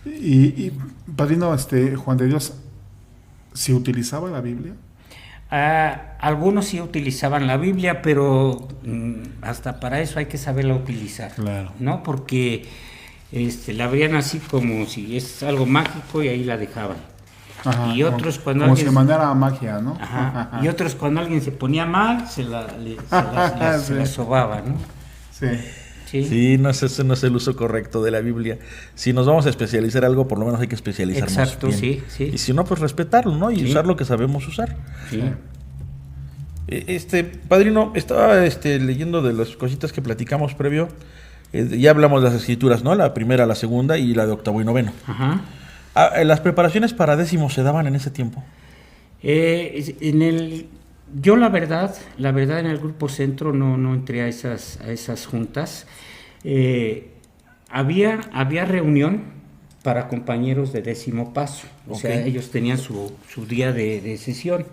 Y padrino, Juan de Dios, ¿se utilizaba la Biblia? Algunos sí utilizaban la Biblia, pero hasta para eso hay que saberla utilizar, Claro. ¿no? Porque la abrían así como si es algo mágico y ahí la dejaban. Ajá, Y otros cuando como si alguien... mandara magia, ¿no? Ajá, y otros cuando alguien se ponía mal, se la Sí. sobaba, ¿no? Sí. Sí, Sí, no es, ese no es el uso correcto de la Biblia. Si nos vamos a especializar algo, por lo menos hay que especializarnos exacto, bien. sí, sí. Y si no, pues respetarlo, ¿no? Y Sí. usar lo que sabemos usar. Sí. Padrino, estaba leyendo de las cositas que platicamos previo. Ya hablamos de las escrituras, ¿no? La primera, la segunda y la de octavo y noveno. Ajá. ¿Las preparaciones para décimo se daban en ese tiempo? Yo la verdad en el grupo centro no entré a esas juntas. Había reunión para compañeros de décimo paso, o sea, ellos tenían su día de sesión.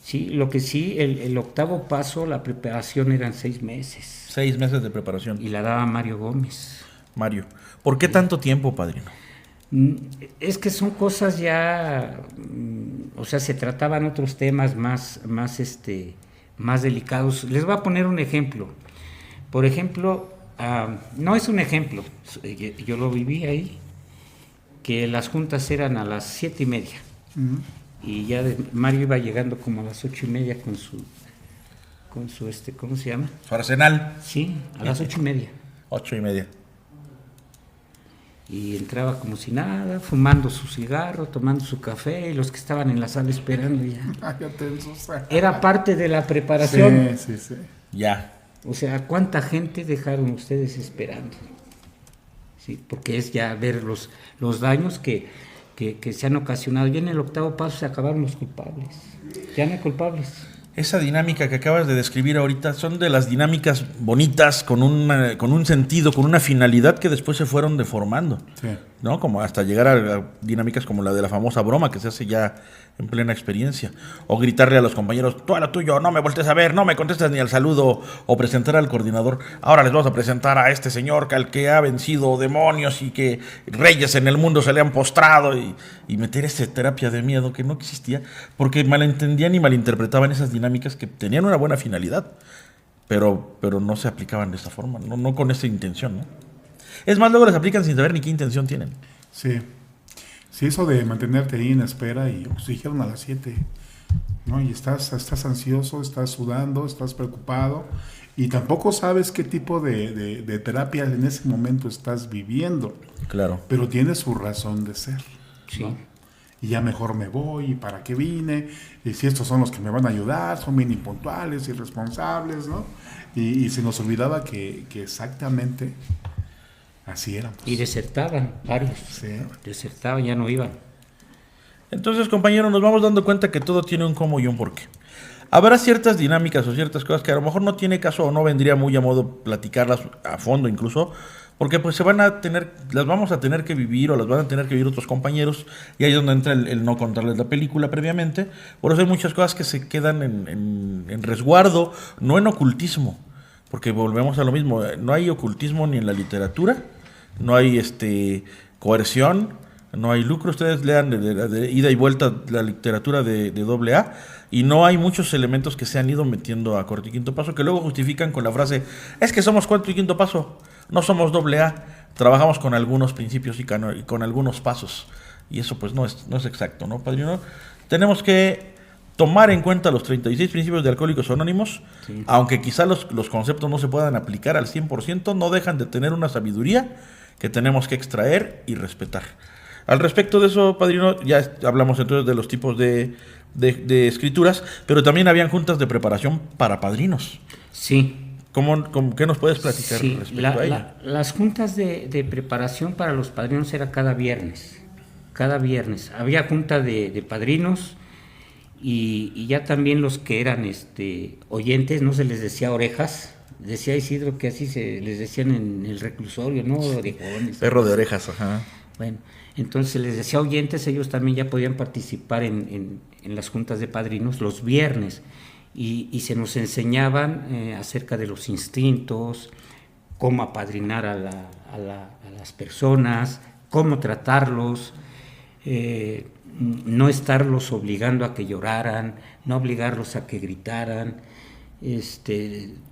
Sí, lo que sí, el octavo paso, la preparación eran 6 meses 6 meses de preparación. y la daba Mario Gómez. Mario, ¿por qué tanto tiempo, padrino? Es que son cosas ya, o sea, se trataban otros temas más delicados. Les voy a poner un ejemplo. Por ejemplo, no es un ejemplo, yo lo viví ahí, que las juntas eran a las 7:30 Ujú. y ya Mario iba llegando como a las 8:30 con su ¿cómo se llama? Su arsenal. Sí, a las 8:30. 8:30. Y entraba como si nada, fumando su cigarro, tomando su café, y los que estaban en la sala esperando ya. Ay, ya tensos. Era parte de la preparación. Sí. Ya. O sea, ¿cuánta gente dejaron ustedes esperando? Sí, porque es ya ver los daños que se han ocasionado. Ya en el octavo paso se acabaron los culpables. Ya no hay culpables. Esa dinámica que acabas de describir ahorita son de las dinámicas bonitas, con un sentido, con una finalidad que después se fueron deformando, Sí. ¿no? Como hasta llegar a dinámicas como la de la famosa broma que se hace ya en plena experiencia. O gritarle a los compañeros, tú a lo tuyo, no me voltees a ver, no me contestes ni al saludo. O presentar al coordinador, ahora les vamos a presentar a este señor al que ha vencido demonios y que reyes en el mundo se le han postrado. Y meter esa terapia de miedo que no existía, porque malentendían y malinterpretaban esas dinámicas que tenían una buena finalidad, pero no se aplicaban de esa forma, no con esa intención, ¿no? Es más, luego las aplican sin saber ni qué intención tienen. Sí. Sí, eso de mantenerte ahí en espera y pues dijeron a las 7, ¿no? Y estás ansioso, estás sudando, estás preocupado y tampoco sabes qué tipo de terapia en ese momento estás viviendo, Claro. pero tiene su razón de ser. Sí. ¿No? Y ya mejor me voy, ¿y para qué vine? Y si estos son los que me van a ayudar, son bien impuntuales, irresponsables, ¿no? Y se nos olvidaba que exactamente así éramos. Y desertaban varios. Sí. Desertaban, ya no iban. Entonces, compañeros, nos vamos dando cuenta que todo tiene un cómo y un porqué. Habrá ciertas dinámicas o ciertas cosas que a lo mejor no tiene caso o no vendría muy a modo platicarlas a fondo incluso, porque pues las vamos a tener que vivir o las van a tener que vivir otros compañeros, y ahí es donde entra el no contarles la película previamente. Por eso hay muchas cosas que se quedan en resguardo, no en ocultismo, porque volvemos a lo mismo, no hay ocultismo ni en la literatura, no hay coerción, no hay lucro. Ustedes lean de ida y vuelta la literatura de AA, y no hay muchos elementos que se han ido metiendo a cuarto y quinto paso que luego justifican con la frase, es que somos cuarto y quinto paso, no somos AA, trabajamos con algunos principios y con algunos pasos, y eso pues no es exacto, ¿no, padrino? Tenemos que tomar en cuenta los 36 principios de Alcohólicos Anónimos, sí. Aunque quizá los conceptos no se puedan aplicar al 100%, no dejan de tener una sabiduría que tenemos que extraer y respetar. Al respecto de eso, padrino, ya hablamos entonces de los tipos de escrituras, pero también habían juntas de preparación para padrinos. Sí. ¿Qué nos puedes platicar respecto a ello? Las juntas de preparación para los padrinos era cada viernes. Cada viernes. Había junta de padrinos y ya también los que eran oyentes, no se les decía orejas. Decía Isidro que así se les decían en el reclusorio, ¿no? Orejones. Perro de orejas, ajá. Bueno, entonces les decía oyentes, ellos también ya podían participar en las juntas de padrinos los viernes y se nos enseñaban acerca de los instintos, cómo apadrinar a las personas, cómo tratarlos, no estarlos obligando a que lloraran, no obligarlos a que gritaran,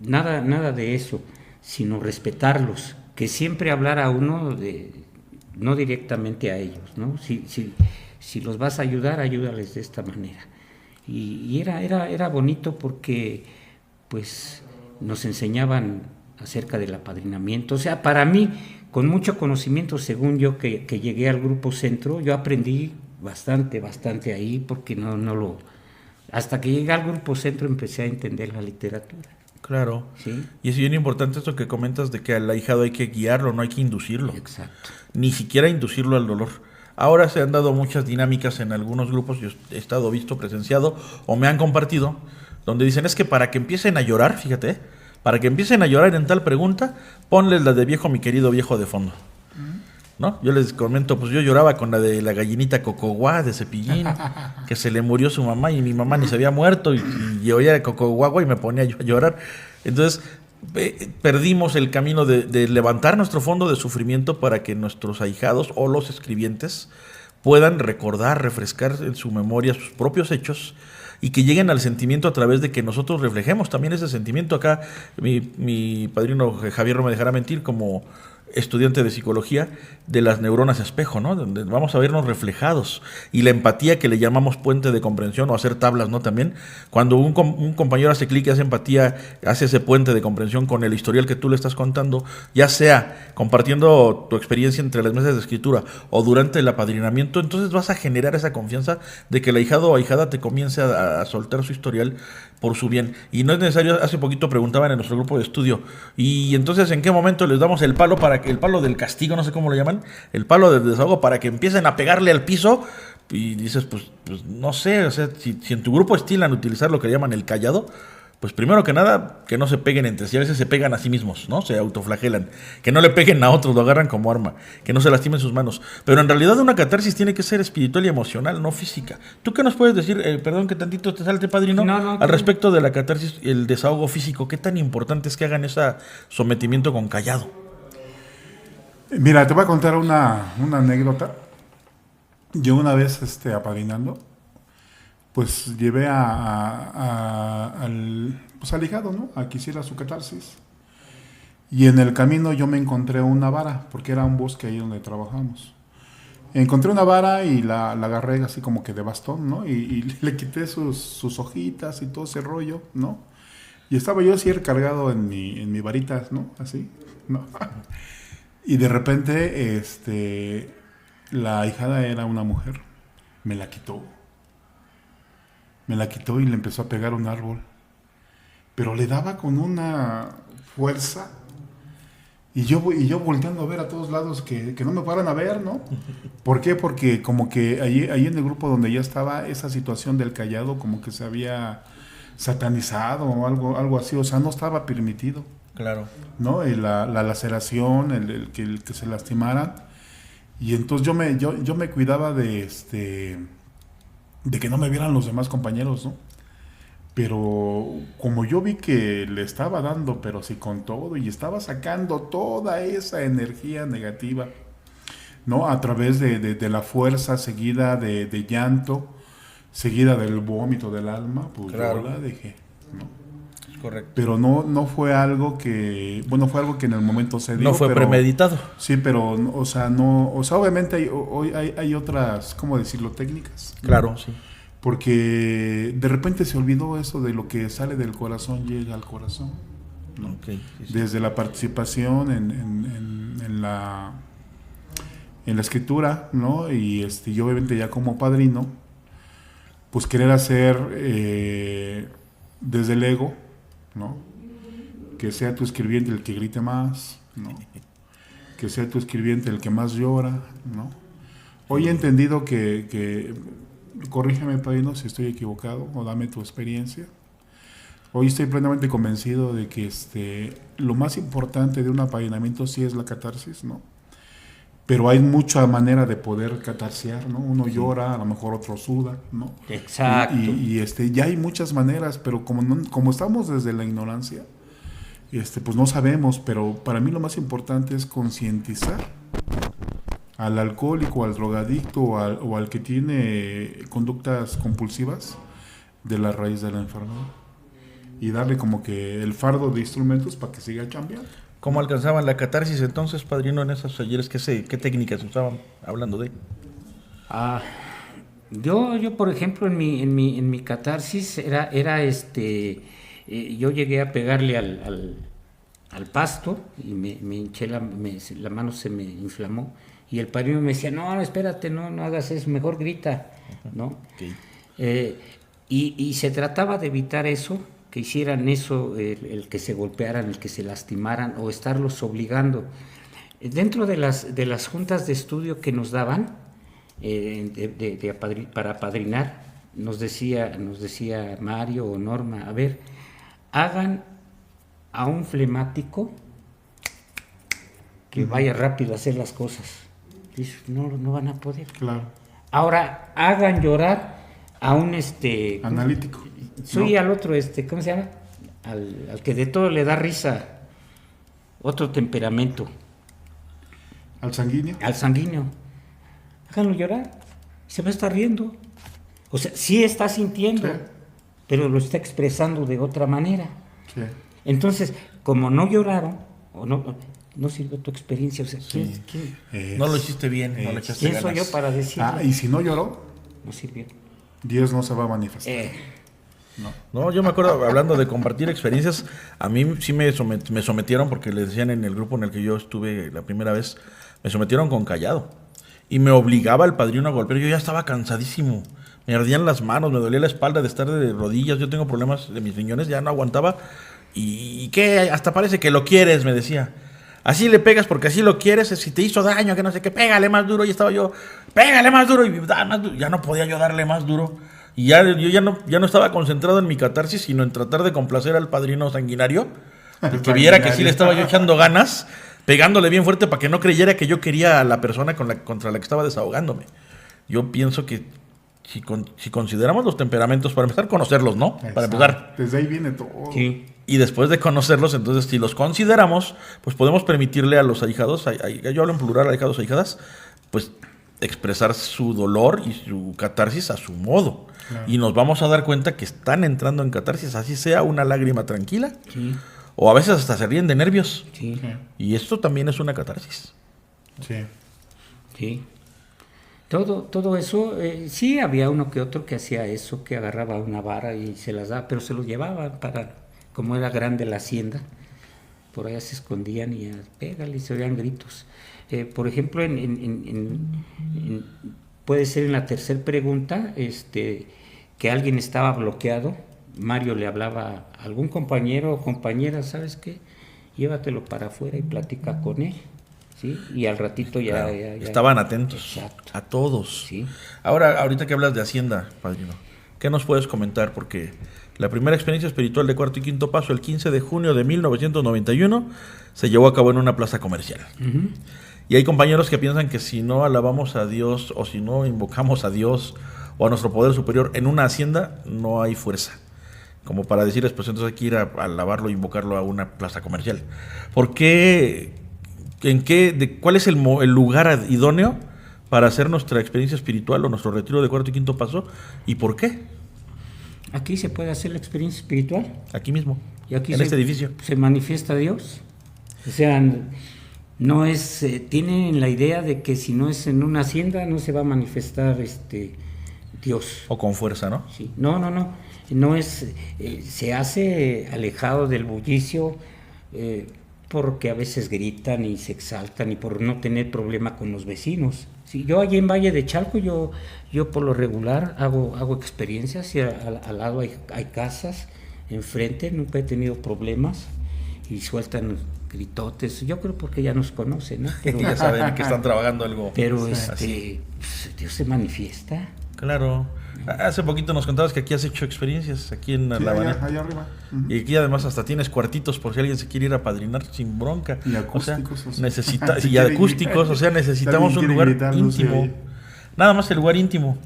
nada de eso, sino respetarlos, que siempre hablara uno no directamente a ellos, ¿no? Si los vas a ayudar, ayúdales de esta manera. Y era bonito porque pues nos enseñaban acerca del apadrinamiento. O sea, para mí, con mucho conocimiento, según yo que llegué al Grupo Centro, yo aprendí bastante ahí, porque hasta que llegué al Grupo Centro empecé a entender la literatura. Claro. ¿Sí? Y es bien importante esto que comentas de que al ahijado hay que guiarlo, no hay que inducirlo. Exacto. Ni siquiera inducirlo al dolor. Ahora se han dado muchas dinámicas en algunos grupos, yo he estado visto, presenciado, o me han compartido, donde dicen, es que para que empiecen a llorar, fíjate, para que empiecen a llorar en tal pregunta, ponles la de viejo, mi querido viejo de fondo. ¿No? Yo les comento, pues yo lloraba con la de la gallinita Cocoguá de Cepillín, que se le murió su mamá y mi mamá ni se había muerto, y oía Cocoguagua y me ponía yo a llorar. Entonces, perdimos el camino de levantar nuestro fondo de sufrimiento para que nuestros ahijados o los escribientes puedan recordar, refrescar en su memoria sus propios hechos y que lleguen al sentimiento a través de que nosotros reflejemos también ese sentimiento. Acá mi padrino Javier no me dejará mentir, como estudiante de psicología, de las neuronas espejo, ¿no? Donde vamos a vernos reflejados, y la empatía, que le llamamos puente de comprensión, o hacer tablas, ¿no? También cuando un compañero hace clic y hace empatía, hace ese puente de comprensión con el historial que tú le estás contando, ya sea compartiendo tu experiencia entre las mesas de escritura o durante el apadrinamiento, entonces vas a generar esa confianza de que el ahijado o ahijada te comience a soltar su historial por su bien. Y no es necesario, hace poquito preguntaban en nuestro grupo de estudio, y entonces ¿en qué momento les damos el palo el palo del castigo, no sé cómo lo llaman, el palo del desahogo, para que empiecen a pegarle al piso? Y dices, pues no sé, o sea, si en tu grupo estilan utilizar lo que llaman el callado, pues primero que nada, que no se peguen entre sí, a veces se pegan a sí mismos, ¿no? Se autoflagelan, que no le peguen a otros, lo agarran como arma, que no se lastimen sus manos. Pero en realidad una catarsis tiene que ser espiritual y emocional, no física. ¿Tú qué nos puedes decir, perdón que tantito te salte, padrino, al respecto de la catarsis, el desahogo físico? ¿Qué tan importante es que hagan ese sometimiento con callado? Mira, te voy a contar una anécdota. Yo una vez apadrinando, pues llevé al ahijado, ¿no? A que hiciera su catarsis. Y en el camino yo me encontré una vara, porque era un bosque ahí donde trabajamos. Encontré una vara y la agarré así como que de bastón, ¿no? Y le quité sus hojitas y todo ese rollo, ¿no? Y estaba yo así recargado en mi varita, ¿no? Así, ¿no? Y de repente, la ahijada era una mujer. Me la quitó y le empezó a pegar un árbol. Pero le daba con una fuerza. Y yo volteando a ver a todos lados que no me fueran a ver, ¿no? ¿Por qué? Porque como que ahí en el grupo donde ya estaba, esa situación del callado como que se había satanizado o algo así. O sea, no estaba permitido. Claro. ¿No? Y la laceración, el que se lastimaran. Y entonces yo me cuidaba de que no me vieran los demás compañeros, ¿no? Pero como yo vi que le estaba dando, pero sí con todo, y estaba sacando toda esa energía negativa, ¿no? A través de la fuerza seguida de llanto, seguida del vómito del alma, pues claro, yo la dejé, ¿no? Correcto. Pero no fue algo que, bueno, fue algo que en el momento se dio. No fue premeditado. Sí, pero, obviamente hay otras, ¿cómo decirlo?, técnicas. Claro, ¿no? Sí. Porque de repente se olvidó eso de lo que sale del corazón llega al corazón, ¿no? Okay, sí. Desde la participación en la escritura, ¿no? Y yo obviamente ya como padrino, pues querer hacer desde el ego, ¿no? Que sea tu escribiente el que grite más, ¿no? Que sea tu escribiente el que más llora, ¿no? Hoy he entendido que corrígeme, padrino, si estoy equivocado, o dame tu experiencia. Hoy estoy plenamente convencido de que lo más importante de un apadrinamiento sí es la catarsis, ¿no? Pero hay mucha manera de poder catarsear, ¿no? Uno llora, a lo mejor otro suda, ¿no? Exacto. Y ya hay muchas maneras, pero como estamos desde la ignorancia, pues no sabemos, pero para mí lo más importante es concientizar al alcohólico, al drogadicto o al que tiene conductas compulsivas de la raíz de la enfermedad. Y darle como que el fardo de instrumentos para que siga chambeando. ¿Cómo alcanzaban la catarsis entonces, padrino, en esos talleres? ¿Qué técnicas usaban hablando de? Yo por ejemplo, en mi catarsis era yo llegué a pegarle al pasto y me hinché la mano, se me inflamó. Y el padrino me decía, no, espérate, no hagas eso, mejor grita, ¿no? Okay. Y se trataba de evitar eso, que hicieran eso, el que se golpearan, el que se lastimaran o estarlos obligando. Dentro de las juntas de estudio que nos daban para apadrinar, nos decía Mario o Norma, a ver, hagan a un flemático que vaya rápido a hacer las cosas. Dice, no van a poder. Claro. Ahora, hagan llorar a un analítico. Soy ¿no? Al otro, ¿cómo se llama? Al que de todo le da risa, otro temperamento. ¿Al sanguíneo? Al sanguíneo. Háganlo llorar. Se va a estar riendo. O sea, sí está sintiendo, sí, pero lo está expresando de otra manera. Sí. Entonces, como no lloraron, o no sirve tu experiencia. O sea, sí. ¿quién? No lo hiciste bien, no le echaste ganas. ¿Quién soy yo para decirlo? ¿Y si no lloró? No sirvió. Dios no se va a manifestar. No, yo me acuerdo, hablando de compartir experiencias, a mí sí me sometieron, porque le decían en el grupo en el que yo estuve la primera vez, me sometieron con callado. Y me obligaba el padrino a golpear. Yo ya estaba cansadísimo. Me ardían las manos, me dolía la espalda de estar de rodillas. Yo tengo problemas de mis riñones, ya no aguantaba. ¿Y qué? Hasta parece que lo quieres, me decía. Así le pegas porque así lo quieres. Si te hizo daño, que no sé qué, pégale más duro. Y estaba yo, pégale más duro. Y más duro. Ya no podía yo darle más duro. Y yo ya no estaba concentrado en mi catarsis, sino en tratar de complacer al padrino sanguinario. Que viera que sí le estaba yo echando ganas, pegándole bien fuerte para que no creyera que yo quería a la persona contra la que estaba desahogándome. Yo pienso que si consideramos los temperamentos, para empezar, conocerlos, ¿no? Exacto. Para empezar. Desde ahí viene todo. Sí. Y después de conocerlos, entonces, si los consideramos, pues podemos permitirle a los ahijados, yo hablo en plural, ahijados, ahijadas, pues expresar su dolor y su catarsis a su modo. Claro. Y nos vamos a dar cuenta que están entrando en catarsis, así sea una lágrima tranquila. Sí. O a veces hasta se ríen de nervios. Sí. Y esto también es una catarsis. Sí. Sí. Todo eso, sí había uno que otro que hacía eso, que agarraba una vara y se las daba, pero se los llevaba como era grande la hacienda, por allá se escondían y pégale y se oían gritos. Por ejemplo, puede ser en la tercera pregunta, que alguien estaba bloqueado. Mario le hablaba a algún compañero o compañera, ¿sabes qué? Llévatelo para afuera y platica con él, ¿sí? Y al ratito ya estaban atentos. Exacto. A todos. Sí. Ahorita que hablas de Hacienda, padrino, ¿qué nos puedes comentar? Porque la primera experiencia espiritual de Cuarto y Quinto Paso, el 15 de junio de 1991, se llevó a cabo en una plaza comercial. Uh-huh. Y hay compañeros que piensan que si no alabamos a Dios o si no invocamos a Dios o a nuestro poder superior en una hacienda, no hay fuerza. Como para decirles, pues entonces hay que ir a alabarlo e invocarlo a una plaza comercial. ¿Por qué? ¿Cuál es el lugar idóneo para hacer nuestra experiencia espiritual o nuestro retiro de Cuarto y Quinto Paso? ¿Y por qué? Aquí se puede hacer la experiencia espiritual. Aquí mismo, y aquí en este edificio. Se manifiesta Dios. O sea, no es, tienen la idea de que si no es en una hacienda no se va a manifestar Dios. O con fuerza, ¿no? Sí. No es, se hace alejado del bullicio, porque a veces gritan y se exaltan y por no tener problema con los vecinos. Sí, yo allí en Valle de Chalco, yo por lo regular hago experiencias y al lado hay casas, enfrente nunca he tenido problemas y sueltan gritotes. Yo creo porque ya nos conocen, ¿no? Pero ya saben que están trabajando algo. Pero Dios se manifiesta. Claro. Hace poquito nos contabas que aquí has hecho experiencias, aquí en La Habana. Allá arriba. Uh-huh. Y aquí además hasta tienes cuartitos por si alguien se quiere ir a padrinar sin bronca. Y acústicos. Necesitamos un lugar íntimo. Nada más el lugar íntimo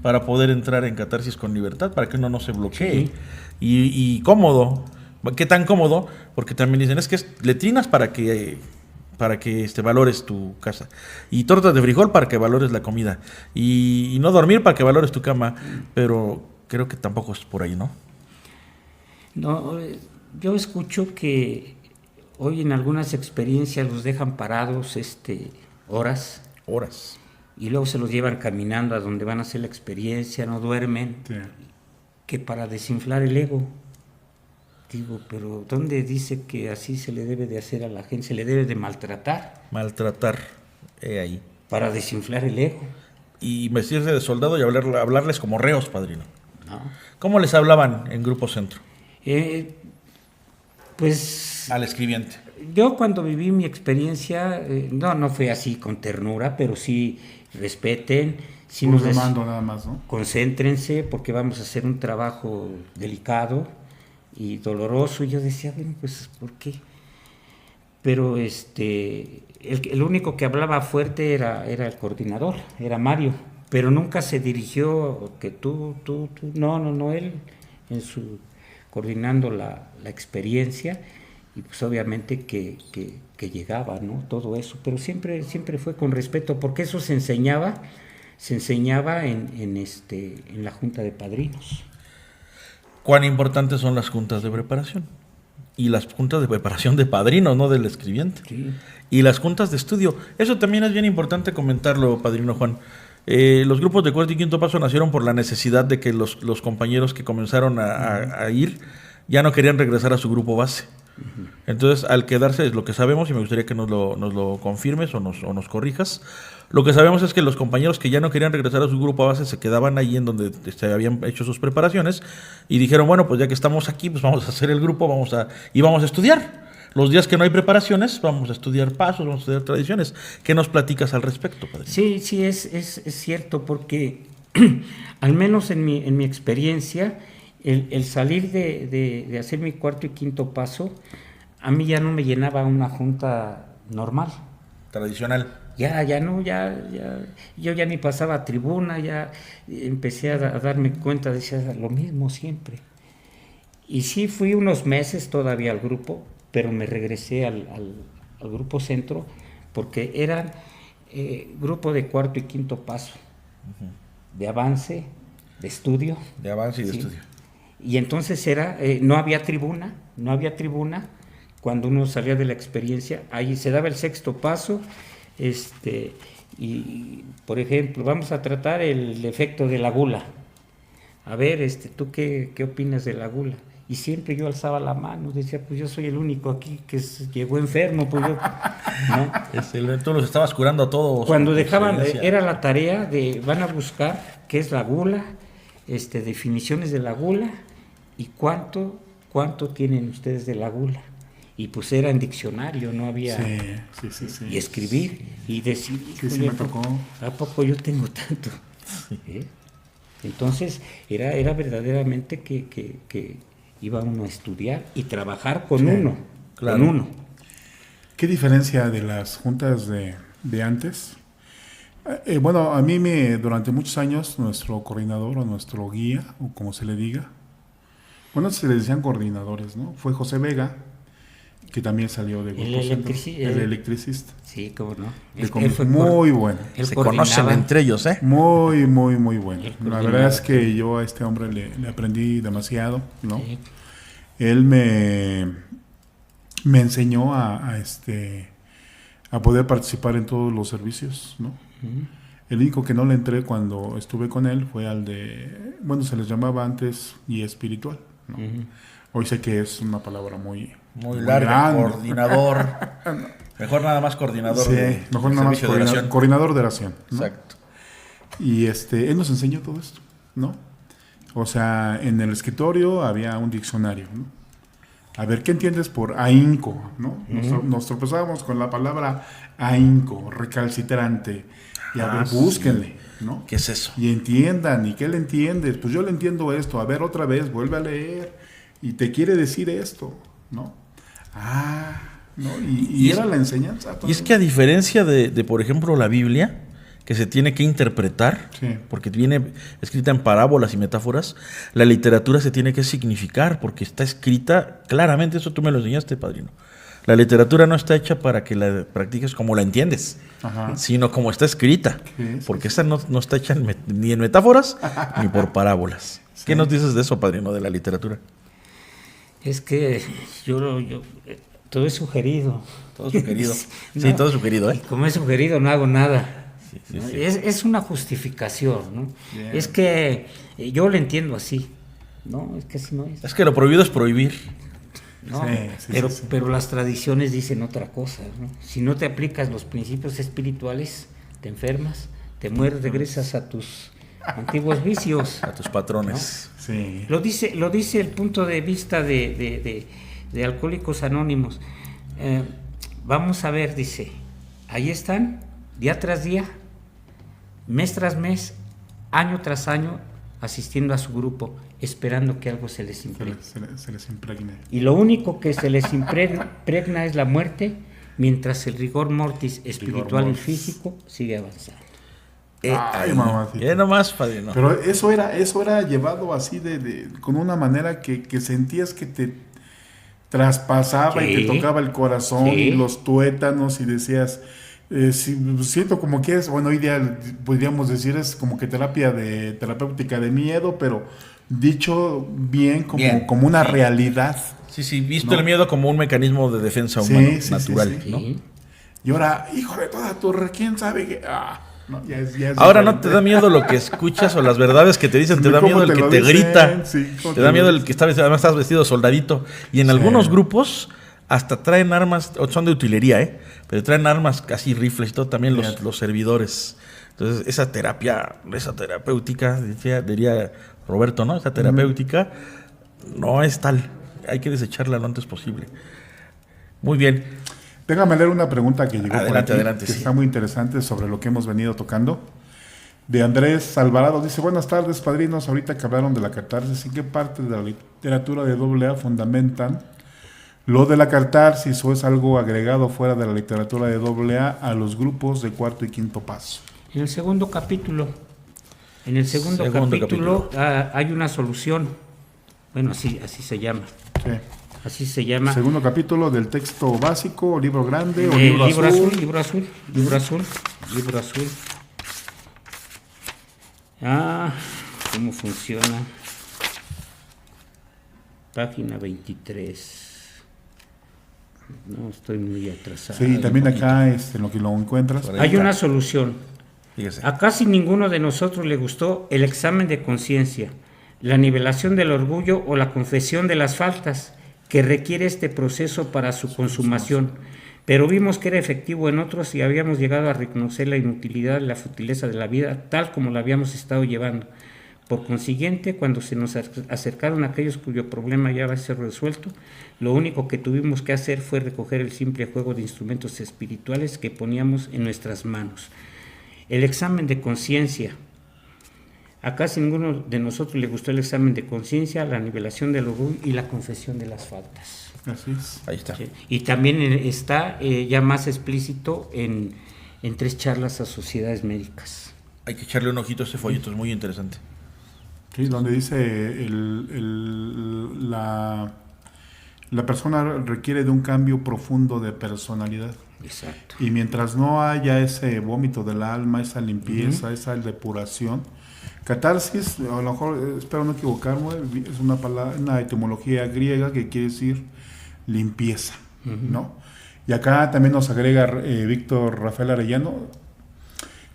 para poder entrar en catarsis con libertad, para que uno no se bloquee. Sí. Y cómodo. ¿Qué tan cómodo? Porque también dicen, es que es letrinas para que para que valores tu casa. Y tortas de frijol para que valores la comida. Y no dormir para que valores tu cama. Pero creo que tampoco es por ahí, ¿no? No, yo escucho que hoy en algunas experiencias los dejan parados horas y luego se los llevan caminando a donde van a hacer la experiencia, no duermen, Sí. que para desinflar el ego. Digo, pero ¿dónde dice que así se le debe de hacer a la gente? Se le debe de maltratar Maltratar, ahí. para desinflar el ego, Y vestirse de soldado y hablarles como reos, padrino. ¿no? ¿Cómo les hablaban en Grupo Centro? Pues Al escribiente. yo cuando viví mi experiencia, no fue así con ternura, pero sí respeten, sí Puro nos des- mando nada más, ¿no? concéntrense porque vamos a hacer un trabajo delicado y doloroso. Y yo decía, bueno, pues ¿por qué? Pero el único que hablaba fuerte era el coordinador, era Mario, pero nunca se dirigió que tú, no, él coordinando la experiencia, y pues obviamente que llegaba, ¿no? Todo eso, pero siempre fue con respeto, porque eso se enseñaba en la junta de padrinos. ¿Cuán importantes son las juntas de preparación? Y las juntas de preparación de padrinos, no del escribiente. Sí. Y las juntas de estudio. Eso también es bien importante comentarlo, padrino Juan. Los grupos de cuarto y quinto paso nacieron por la necesidad de que los compañeros que comenzaron a ir ya no querían regresar a su grupo base. Entonces, al quedarse, es lo que sabemos, y me gustaría que nos lo confirmes o nos corrijas. Lo que sabemos es que los compañeros que ya no querían regresar a su grupo base se quedaban ahí en donde habían hecho sus preparaciones y dijeron, bueno, pues ya que estamos aquí, pues vamos a hacer el grupo, vamos a estudiar. Los días que no hay preparaciones, vamos a estudiar pasos, vamos a estudiar tradiciones. ¿Qué nos platicas al respecto, padre? Sí, es cierto, porque al menos en mi experiencia, el salir de hacer mi cuarto y quinto paso, a mí ya no me llenaba una junta normal. Tradicional. Ya no, yo ya ni pasaba a tribuna, ya empecé a darme cuenta, decía lo mismo siempre. Y sí fui unos meses todavía al grupo, pero me regresé al grupo centro, porque eran grupo de cuarto y quinto paso, de avance, de estudio. De avance y de Sí. estudio. Y entonces no había tribuna, cuando uno salía de la experiencia, ahí se daba el sexto paso, y por ejemplo, vamos a tratar el efecto de la gula. A ver, ¿tú qué opinas de la gula? Y siempre yo alzaba la mano, decía, pues yo soy el único aquí que llegó enfermo, pues yo, ¿no? Tú los estabas curando a todos. Cuando con dejaban, excelencia. era la tarea van a buscar qué es la gula, definiciones de la gula y cuánto tienen ustedes de la gula. Y pues era en diccionario, no había... Sí. Y escribir y decir, Sí, híjole, me tocó. ¿a poco yo tengo tanto? Entonces era verdaderamente que iba uno a estudiar y trabajar con Sí, uno, claro. con uno. ¿Qué diferencia de las juntas de antes? Bueno, a mí durante muchos años nuestro coordinador o nuestro guía, o como se le diga, bueno, se le decían coordinadores, ¿no? Fue José Vega, que también salió de Grupo Centro, el electricista. Sí, cómo no. Muy bueno, Él Se coordinaba. conocen entre ellos, ¿eh? muy bueno. Él La coordinaba. verdad es que yo a este hombre le aprendí demasiado, ¿no? Sí. Él me enseñó a poder participar en todos los servicios, ¿no? El único que no le entré cuando estuve con él fue al bueno, se les llamaba antes guía espiritual, ¿no? Hoy sé que es una palabra muy larga, grande. coordinador. Mejor nada más coordinador. Sí, de mejor nada más servicio de oración. coordinador de oración, ¿no? Exacto. Y él nos enseñó todo esto, ¿no? O sea, en el escritorio había un diccionario, ¿no? A ver, ¿qué entiendes por ahínco, no? Nos tropezábamos con la palabra ahínco, recalcitrante. Y a ver, sí. búsquenle, ¿no? ¿Qué es eso? Y entiendan, ¿y qué le entiendes? Pues yo le entiendo esto, a ver otra vez, vuelve a leer, y te quiere decir esto, ¿no? ¿no? Y era la enseñanza. Y es que a diferencia de, por ejemplo, la Biblia, que se tiene que interpretar, Sí. porque viene escrita en parábolas y metáforas, la literatura se tiene que significar, porque está escrita claramente, eso tú me lo enseñaste, padrino. La literatura no está hecha para que la practiques como la entiendes, Ajá. sino como está escrita, Sí, porque esa no está hecha ni en metáforas ni por parábolas. Sí. ¿Qué nos dices de eso, padrino, de la literatura? Es que todo es sugerido. Todo sugerido. No, Sí, todo sugerido, y como es sugerido, no hago nada. Sí, sí, ¿no? sí. Es una justificación, ¿no? Bien. Es que yo lo entiendo así, ¿no? Es que así no es. Es que lo prohibido es prohibir. ¿no? Sí, sí. Pero las tradiciones dicen otra cosa, ¿no? Si no te aplicas los principios espirituales, te enfermas, te mueres, regresas a tus antiguos vicios. A tus patrones. Sí. Lo dice el punto de vista de Alcohólicos Anónimos. Vamos a ver, dice, ahí están, día tras día, mes tras mes, año tras año, asistiendo a su grupo, esperando que algo se les impregne. Se les impregne. Y lo único que se les impregna es la muerte, mientras el rigor mortis espiritual y mortis. físico sigue avanzando. Ay, mamacita. Ya nomás, padrino. Pero eso era llevado así con una manera que sentías que te traspasaba y Sí. te tocaba el corazón Sí. y los tuétanos y decías, siento como que es, bueno, hoy día podríamos decir es como que terapéutica de miedo, pero dicho bien, Bien. como una realidad. Sí, visto ¿no? el miedo como un mecanismo de defensa Sí, humano, sí, natural, sí. ¿no? Sí. Y ahora, hijo de toda torre, ¿quién sabe qué? No, ya es Ahora no diferente. te da miedo lo que escuchas o las verdades que te dicen, te da ¿Cómo miedo el te que lo te dicen? grita, Sí, ¿cómo te da te miedo lo el que está vestido, además estás vestido soldadito. Y en Sí. algunos grupos hasta traen armas, o son de utilería, pero traen armas, casi rifles y todo, también Fíjate. los servidores. Entonces esa terapéutica, diría Roberto, ¿no? Esa terapéutica no es tal, hay que desecharla lo antes posible. Muy bien. Déjame leer una pregunta que llegó Adelante, por aquí, adelante, que sí. está muy interesante sobre lo que hemos venido tocando. De Andrés Alvarado, dice, buenas tardes, padrinos, ahorita que hablaron de la catarsis, ¿en qué parte de la literatura de AA fundamentan lo de la catarsis o es algo agregado fuera de la literatura de AA a los grupos de cuarto y quinto paso? En el segundo capítulo, Segundo capítulo, hay una solución. Bueno, así se llama. Sí. Así se llama. Segundo capítulo del texto básico, libro grande o Libro libro azul, azul. libro azul. ¿Cómo funciona? Página 23. No, estoy muy atrasado. Sí, también acá en lo que lo encuentras. Por ahí. Hay una solución. Fíjese. A casi ninguno de nosotros le gustó el examen de conciencia, la nivelación del orgullo o la confesión de las faltas que requiere este proceso para su consumación, pero vimos que era efectivo en otros y habíamos llegado a reconocer la inutilidad y la futileza de la vida tal como la habíamos estado llevando. Por consiguiente, cuando se nos acercaron aquellos cuyo problema ya va a ser resuelto, lo único que tuvimos que hacer fue recoger el simple juego de instrumentos espirituales que poníamos en nuestras manos. El examen de conciencia. A casi ninguno de nosotros le gustó el examen de conciencia, la nivelación del orgullo y la confesión de las faltas. Así es. Ahí está. ¿Sí? Y también está ya más explícito en 3 charlas a sociedades médicas. Hay que echarle un ojito a ese folleto, es muy interesante. Sí, donde dice la persona requiere de un cambio profundo de personalidad. Exacto. Y mientras no haya ese vómito del alma, esa limpieza, esa depuración, catarsis, a lo mejor, espero no equivocarme, es una palabra, una etimología griega que quiere decir limpieza, ¿no? Y acá también nos agrega Víctor Rafael Arellano.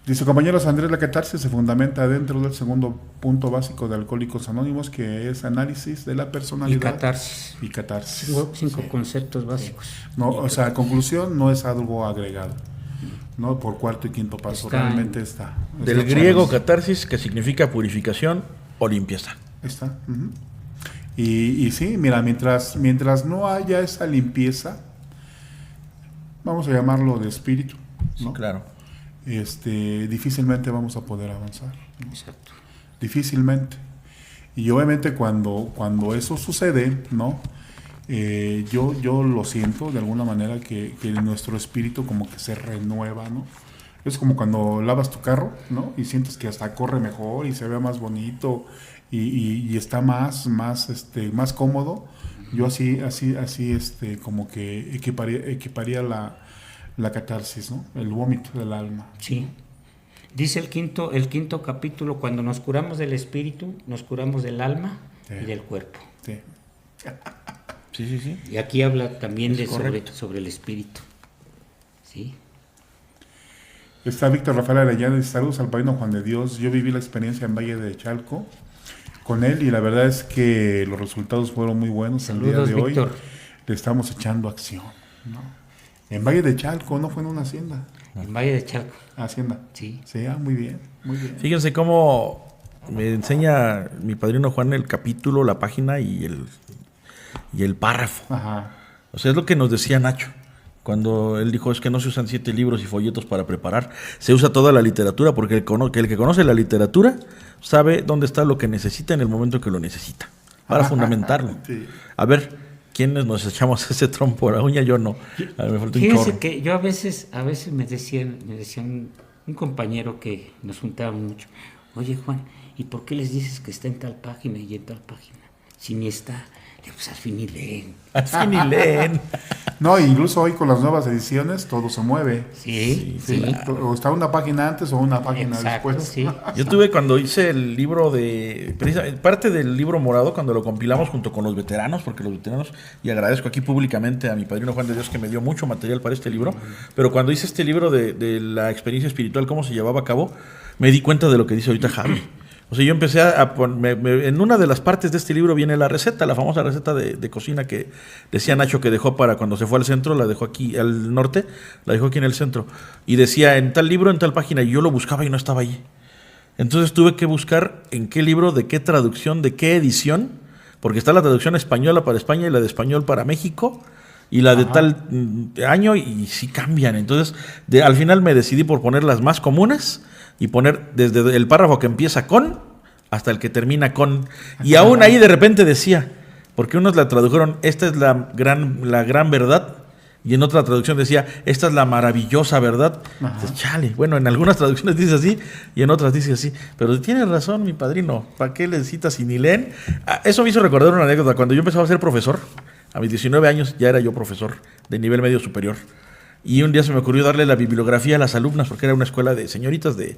Dice, compañeros Andrés, la catarsis se fundamenta dentro del segundo punto básico de Alcohólicos Anónimos, que es análisis de la Y personalidad. catarsis. Y catarsis. 5 Sí. conceptos básicos. No, o sea, conclusión no es algo agregado, ¿no? Por cuarto y quinto paso, Está realmente está. Del Está griego claro. catarsis, que significa purificación o limpieza. Está. Ujú. Y sí, mira, mientras no haya esa limpieza, vamos a llamarlo de espíritu, ¿no? Sí, claro. Difícilmente vamos a poder avanzar, ¿no? Exacto. Difícilmente. Y obviamente cuando eso sucede, ¿no? Yo lo siento de alguna manera que nuestro espíritu como que se renueva, ¿no? Es como cuando lavas tu carro, ¿no? Y sientes que hasta corre mejor y se ve más bonito y está más cómodo. Yo así, como que equiparía la catarsis, ¿no? El vómito del alma. Sí. Dice el quinto capítulo, cuando nos curamos del espíritu, nos curamos del alma y del cuerpo. Sí. Sí. Y aquí habla también sobre el espíritu. Sí. Está Víctor Rafael Arellano y saludos al padrino Juan de Dios. Yo viví la experiencia en Valle de Chalco con él y la verdad es que los resultados fueron muy buenos. Saludos, el día de Víctor. hoy le estamos echando acción, ¿no? En Valle de Chalco, no fue en una hacienda. En Valle de Chalco. Hacienda. Sí. Sí, muy bien, muy bien. Fíjense cómo me enseña mi padrino Juan el capítulo, la página y el párrafo. Ajá. O sea, es lo que nos decía Nacho. Cuando él dijo, es que no se usan 7 libros y folletos para preparar, se usa toda la literatura, porque el que conoce la literatura sabe dónde está lo que necesita en el momento que lo necesita, para fundamentarlo. Sí. A ver, ¿quiénes nos echamos ese trompo a la uña? Yo no. A ver, me faltó un Fíjense chorro. que yo a veces me decía un compañero que nos juntaba mucho, oye Juan, ¿y por qué les dices que está en tal página y en tal página? Si ni está, pues al fin ni leen. Así ni leen. No, incluso hoy con las nuevas ediciones todo se mueve. Sí. O está una página antes o una página Exacto, después. sí. Yo tuve cuando hice el libro parte del libro morado, cuando lo compilamos junto con los veteranos, porque los veteranos, y agradezco aquí públicamente a mi padrino Juan de Dios que me dio mucho material para este libro, pero cuando hice este libro de la experiencia espiritual, cómo se llevaba a cabo, me di cuenta de lo que dice ahorita Javi. O sea, yo empecé en una de las partes de este libro viene la receta, la famosa receta de cocina que decía Nacho que dejó para cuando se fue al centro, la dejó aquí al norte, la dejó aquí en el centro. Y decía en tal libro, en tal página, y yo lo buscaba y no estaba allí. Entonces tuve que buscar en qué libro, de qué traducción, de qué edición, porque está la traducción española para España y la de español para México, y la de tal año, y sí cambian. Entonces, al final me decidí por poner las más comunes, y poner desde el párrafo que empieza con hasta el que termina con. Y aún ahí de repente decía, porque unos la tradujeron, esta es la gran verdad, y en otra traducción decía, esta es la maravillosa verdad. Entonces, chale, bueno, en algunas traducciones dice así y en otras dice así. Pero tiene razón mi padrino, ¿para qué le citas si ni leen? Eso me hizo recordar una anécdota. Cuando yo empezaba a ser profesor, a mis 19 años ya era yo profesor de nivel medio superior. Y un día se me ocurrió darle la bibliografía a las alumnas, porque era una escuela de señoritas de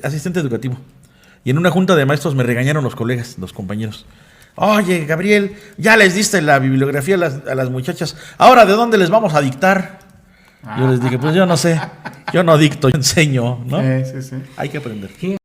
asistente educativo. Y en una junta de maestros me regañaron los colegas, los compañeros. Oye, Gabriel, ya les diste la bibliografía a las muchachas, ¿ahora de dónde les vamos a dictar? Yo les dije, pues yo no sé, yo no dicto, yo enseño, ¿no? Sí. Hay que aprender. Fíjense